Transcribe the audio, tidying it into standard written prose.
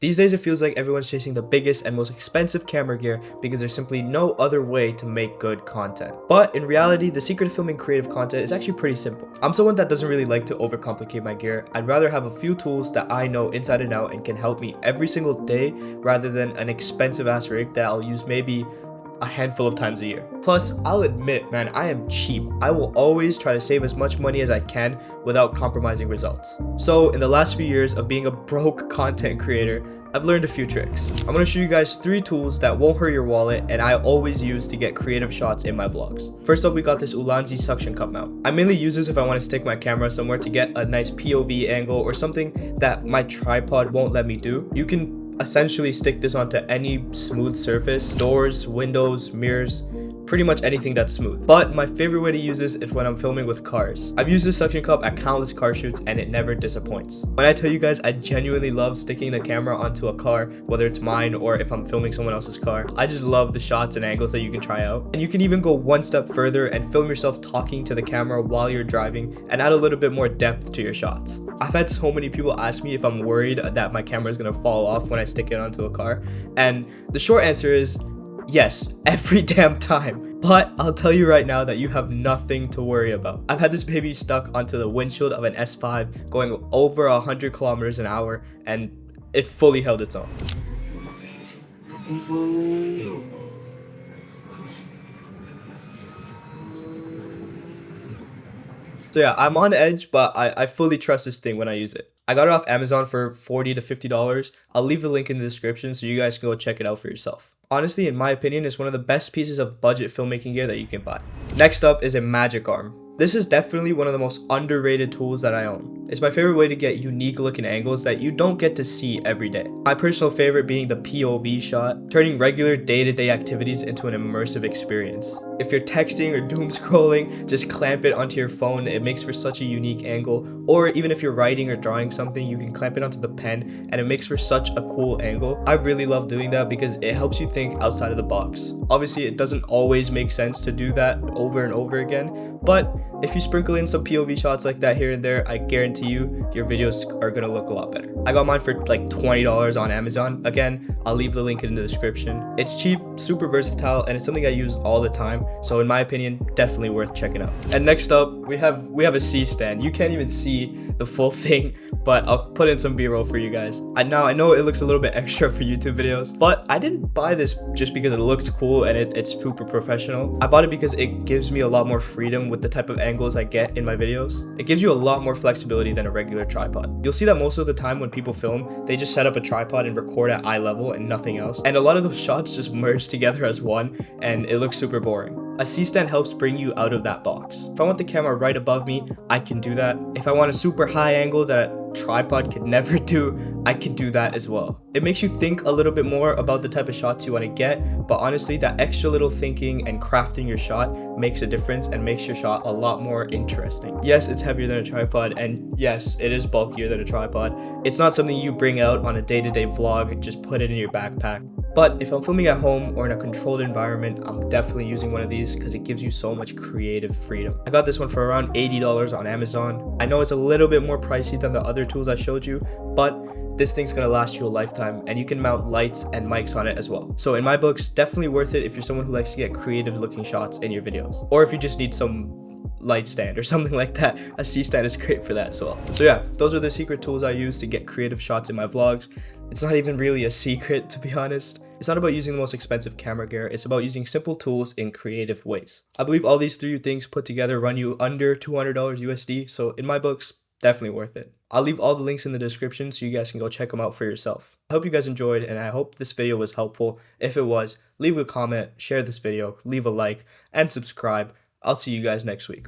These days it feels like everyone's chasing the biggest and most expensive camera gear because there's simply no other way to make good content. But in reality, the secret of filming creative content is actually pretty simple. I'm someone that doesn't really like to overcomplicate my gear. I'd rather have a few tools that I know inside and out and can help me every single day rather than an expensive ass rig that I'll use maybe a handful of times a year. Plus, I'll admit, man, I am cheap. I will always try to save as much money as I can without compromising results. So in the last few years of being a broke content creator, I've learned a few tricks. I'm gonna show you guys 3 tools that won't hurt your wallet and I always use to get creative shots in my vlogs. First up, we got this Ulanzi suction cup mount. I mainly use this if I want to stick my camera somewhere to get a nice POV angle or something that my tripod won't let me do. You can essentially stick this onto any smooth surface, doors, windows, mirrors, pretty much anything that's smooth. But my favorite way to use this is when I'm filming with cars. I've used this suction cup at countless car shoots and it never disappoints. When I tell you guys I genuinely love sticking the camera onto a car, whether it's mine or if I'm filming someone else's car, I just love the shots and angles that you can try out. And you can even go one step further and film yourself talking to the camera while you're driving and add a little bit more depth to your shots. I've had so many people ask me if I'm worried that my camera is gonna fall off when I stick it onto a car, and the short answer is yes, every damn time. But I'll tell you right now that you have nothing to worry about. I've had this baby stuck onto the windshield of an S5 going over 100 kilometers an hour and it fully held its own. So yeah, I'm on edge, but I fully trust this thing when I use it. I got it off Amazon for $40 to $50. I'll leave the link in the description so you guys can go check it out for yourself. Honestly, in my opinion, it's one of the best pieces of budget filmmaking gear that you can buy. Next up is a magic arm. This is definitely one of the most underrated tools that I own. It's my favorite way to get unique looking angles that you don't get to see every day. My personal favorite being the POV shot, turning regular day-to-day activities into an immersive experience. If you're texting or doom scrolling, just clamp it onto your phone. It makes for such a unique angle. Or even if you're writing or drawing something, you can clamp it onto the pen and it makes for such a cool angle. I really love doing that because it helps you think outside of the box. Obviously, it doesn't always make sense to do that over and over again, but if you sprinkle in some POV shots like that here and there, I guarantee you your videos are gonna look a lot better. I got mine for like $20 on Amazon. Again, I'll leave the link in the description. It's cheap, super versatile, and it's something I use all the time. So in my opinion, definitely worth checking out. And next up, we have a C stand. You can't even see the full thing, but I'll put in some B-roll for you guys. Now I know it looks a little bit extra for YouTube videos, but I didn't buy this just because it looks cool and it's super professional. I bought it because it gives me a lot more freedom with the type of angles I get in my videos. It gives you a lot more flexibility than a regular tripod. You'll see that most of the time when people film, they just set up a tripod and record at eye level and nothing else. And a lot of those shots just merge together as one and it looks super boring. A C-stand helps bring you out of that box. If I want the camera right above me, I can do that. If I want a super high angle that a tripod could never do, I can do that as well. It makes you think a little bit more about the type of shots you want to get, but honestly, that extra little thinking and crafting your shot makes a difference and makes your shot a lot more interesting. Yes, it's heavier than a tripod, and yes, it is bulkier than a tripod. It's not something you bring out on a day-to-day vlog and just put it in your backpack. But if I'm filming at home or in a controlled environment, I'm definitely using one of these because it gives you so much creative freedom. I got this one for around $80 on Amazon. I know it's a little bit more pricey than the other tools I showed you, but this thing's gonna last you a lifetime and you can mount lights and mics on it as well. So in my books, definitely worth it if you're someone who likes to get creative looking shots in your videos. Or if you just need some light stand or something like that, a C-stand is great for that as well. So yeah, those are the secret tools I use to get creative shots in my vlogs. It's not even really a secret, to be honest. It's not about using the most expensive camera gear, it's about using simple tools in creative ways. I believe all these 3 things put together run you under $200 USD, so in my books, definitely worth it. I'll leave all the links in the description so you guys can go check them out for yourself. I hope you guys enjoyed and I hope this video was helpful. If it was, leave a comment, share this video, leave a like, and subscribe. I'll see you guys next week.